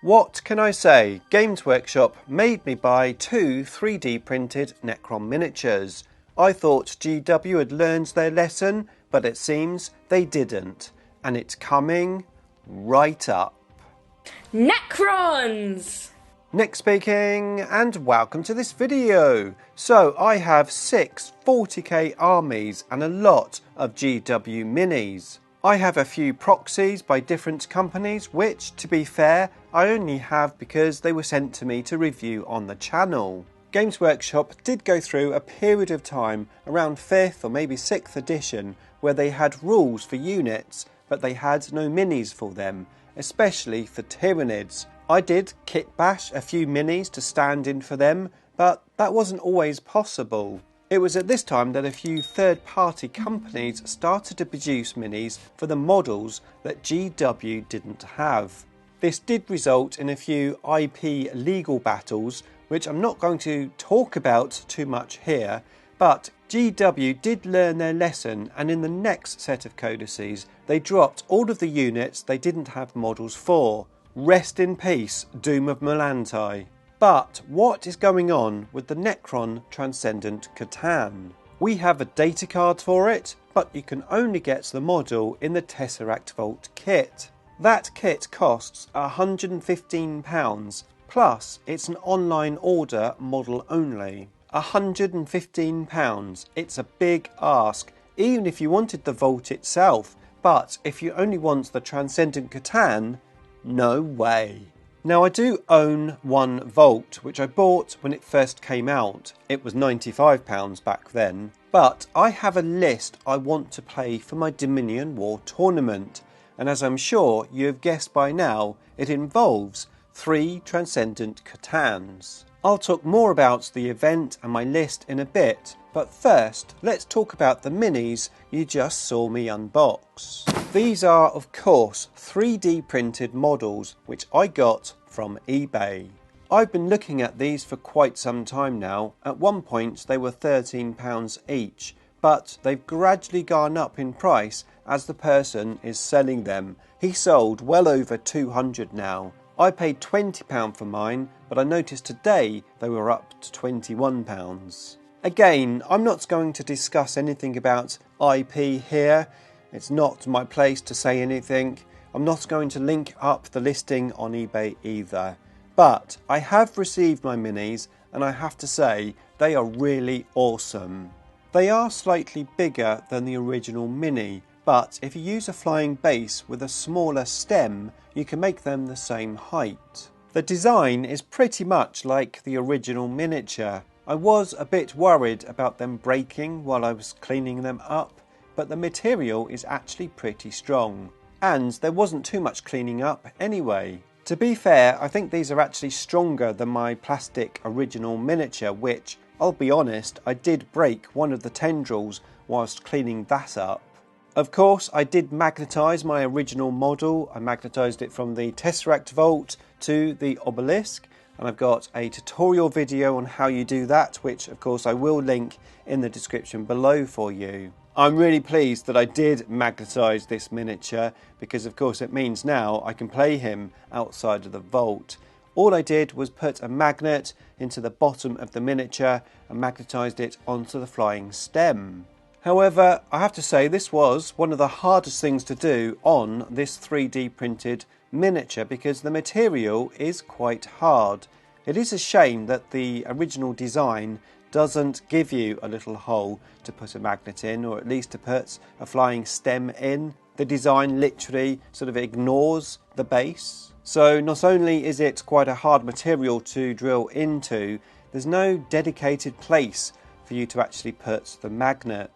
What can I say? Games Workshop made me buy two 3D printed Necron miniatures. I thought GW had learned their lesson, but it seems they didn't. And it's coming right up. Necrons! Nick speaking, and welcome to this video. So I have 6 40k armies and a lot of GW minis. I have a few proxies by different companies, which, to be fair, I only have because they were sent to me to review on the channel. Games Workshop did go through a period of time around 5th or maybe 6th edition where they had rules for units, but they had no minis for them, especially for Tyranids. I did kit bash a few minis to stand in for them, but that wasn't always possible. It was at this time that a few third-party companies started to produce minis for the models that GW didn't have. This did result in a few IP legal battles, which I'm not going to talk about too much here, but GW did learn their lesson, and in the next set of codices they dropped all of the units they didn't have models for. Rest in peace, Doom of Melantai. But what is going on with the Necron Transcendent C'tan? We have a data card for it, but you can only get the model in the Tesseract Vault kit. That kit costs £115, plus it's an online order model only. £115, it's a big ask, even if you wanted the Vault itself, but if you only want the Transcendent C'tan, no way. Now I do own one Vault, which I bought when it first came out. It was £95 back then. But I have a list I want to play for my Dominion War tournament. And as I'm sure you have guessed by now, it involves 3 Transcendent C'tans. I'll talk more about the event and my list in a bit, but first let's talk about the minis you just saw me unbox. These are of course 3D printed models which I got from eBay. I've been looking at these for quite some time now. At one point they were £13 each, but they've gradually gone up in price as the person is selling them. He sold well over 200 now. I paid £20 for mine, but I noticed today they were up to £21. Again, I'm not going to discuss anything about IP here. It's not my place to say anything. I'm not going to link up the listing on eBay either. But I have received my minis, and I have to say they are really awesome. They are slightly bigger than the original mini, but if you use a flying base with a smaller stem, you can make them the same height. The design is pretty much like the original miniature. I was a bit worried about them breaking while I was cleaning them up, but the material is actually pretty strong. And there wasn't too much cleaning up anyway. To be fair, I think these are actually stronger than my plastic original miniature, which, I'll be honest, I did break one of the tendrils whilst cleaning that up. Of course, I did magnetise my original model. I magnetised it from the Tesseract Vault to the obelisk, and I've got a tutorial video on how you do that, which of course I will link in the description below for you. I'm really pleased that I did magnetise this miniature, because of course it means now I can play him outside of the vault. All I did was put a magnet into the bottom of the miniature and magnetised it onto the flying stem. However, I have to say this was one of the hardest things to do on this 3D printed miniature because the material is quite hard. It is a shame that the original design doesn't give you a little hole to put a magnet in, or at least to put a flying stem in. The design literally sort of ignores the base. So not only is it quite a hard material to drill into, there's no dedicated place for you to actually put the magnet.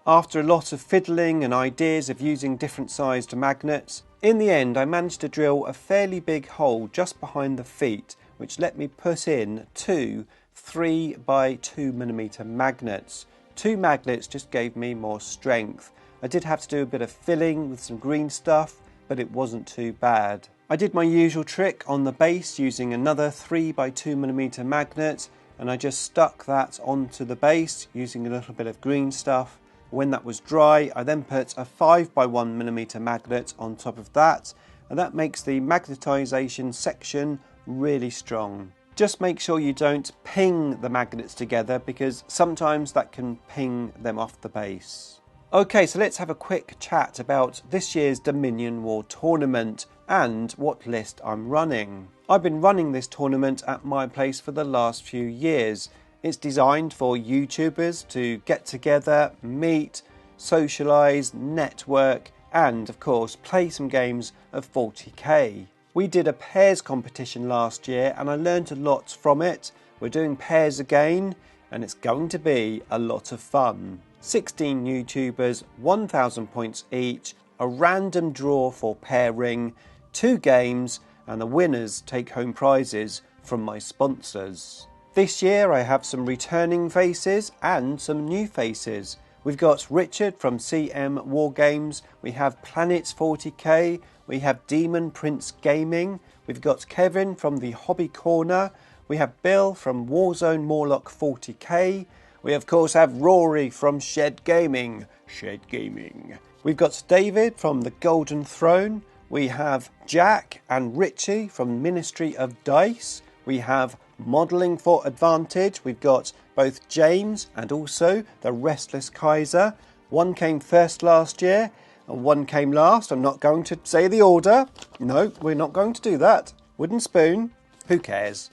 After a lot of fiddling and ideas of using different sized magnets, in the end I managed to drill a fairly big hole just behind the feet, which let me put in 2 3 by 2mm magnets. 2 magnets just gave me more strength. I did have to do a bit of filling with some green stuff, but it wasn't too bad. I did my usual trick on the base using another 3 by 2mm magnet, and I just stuck that onto the base using a little bit of green stuff. When that was dry, I then put a 5 by 1mm magnet on top of that, and that makes the magnetisation section really strong. Just make sure you don't ping the magnets together, because sometimes that can ping them off the base. Okay, so let's have a quick chat about this year's Dominion War tournament and what list I'm running. I've been running this tournament at my place for the last few years. It's designed for YouTubers to get together, meet, socialise, network, and of course play some games of 40k. We did a pairs competition last year and I learned a lot from it. We're doing pairs again and it's going to be a lot of fun. 16 YouTubers, 1,000 points each, a random draw for pairing, 2 games, and the winners take home prizes from my sponsors. This year I have some returning faces and some new faces. We've got Richard from CM Wargames, we have Planets 40k, we have Demon Prince Gaming, we've got Kevin from the Hobby Corner, we have Bill from Warzone Morlock 40k, we of course have Rory from Shed Gaming. We've got David from the Golden Throne, we have Jack and Richie from Ministry of Dice, we have Modelling for Advantage, we've got both James and also the Restless Kaiser. One came first last year and one came last. I'm not going to say the order. No, we're not going to do that. Wooden spoon, who cares?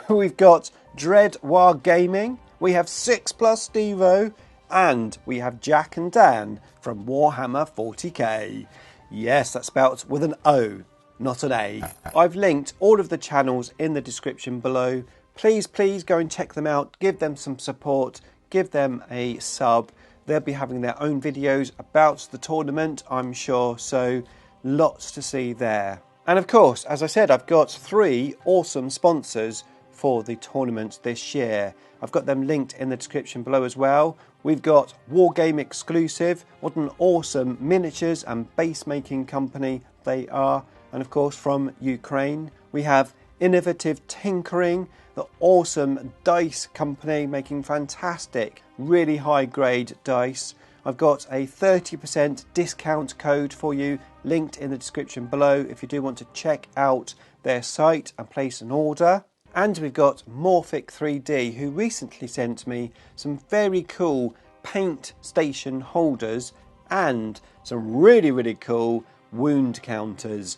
We've got Dread Wargaming, we have 6+ Stevo, and we have Jack and Dan from Warhammer 40k. Yes, that's spelt with an O, not an A. I've linked all of the channels in the description below. Please go and check them out. Give them some support. Give them a sub. They'll be having their own videos about the tournament, I'm sure. So lots to see there. And of course, as I said, I've got 3 awesome sponsors for the tournament this year. I've got them linked in the description below as well. We've got Wargame Exclusive. What an awesome miniatures and base making company they are. And of course from Ukraine. We have Innovative Tinkering, the awesome dice company making fantastic, really high grade dice. I've got a 30% discount code for you linked in the description below if you do want to check out their site and place an order. And we've got Morphic 3D, who recently sent me some very cool paint station holders and some really cool wound counters.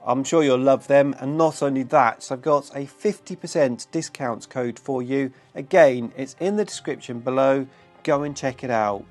I'm sure you'll love them, and not only that, so I've got a 50% discount code for you. Again, it's in the description below. Go and check it out.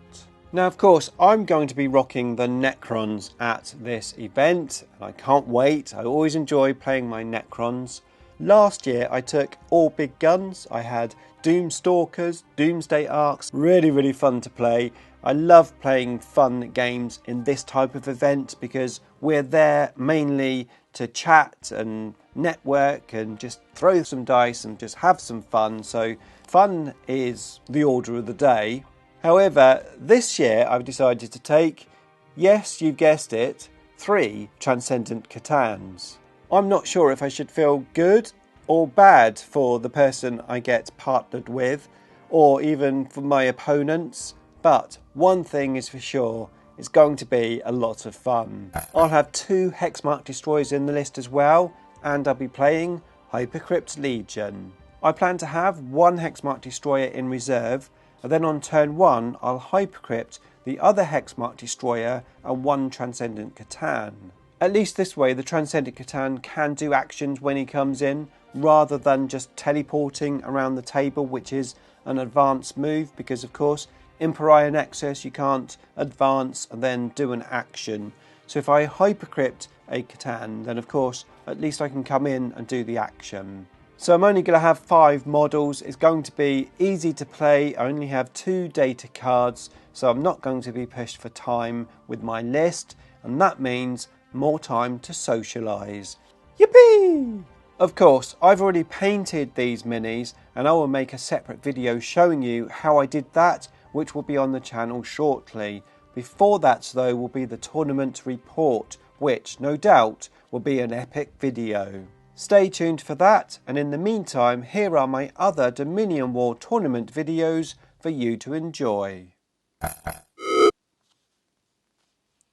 Now, of course, I'm going to be rocking the Necrons at this event, and I can't wait. I always enjoy playing my Necrons. Last year, I took all big guns. I had Doomstalkers, Doomsday Arcs, really fun to play. I love playing fun games in this type of event because we're there mainly to chat and network and just throw some dice and just have some fun. So fun is the order of the day. However, this year I've decided to take, yes, you guessed it, 3 Transcendent C'tans. I'm not sure if I should feel good or bad for the person I get partnered with, or even for my opponents, but one thing is for sure, it's going to be a lot of fun. I'll have 2 Hexmark destroyers in the list as well, and I'll be playing Hypercrypt Legion. I plan to have 1 Hexmark destroyer in reserve, and then on turn 1 I'll Hypercrypt the other Hexmark destroyer and 1 Transcendent C'tan. At least this way the Transcendent C'tan can do actions when he comes in, rather than just teleporting around the table, which is an advanced move, because of course in Pariah Nexus you can't advance and then do an action. So if I Hypercrypt a C'tan, then of course at least I can come in and do the action. So I'm only going to have 5 models. It's going to be easy to play. I only have 2 data cards, so I'm not going to be pushed for time with my list, and that means more time to socialise. Yippee! Of course, I've already painted these minis, and I will make a separate video showing you how I did that, which will be on the channel shortly. Before that though will be the tournament report, which no doubt will be an epic video. Stay tuned for that, and in the meantime here are my other Dominion War tournament videos for you to enjoy.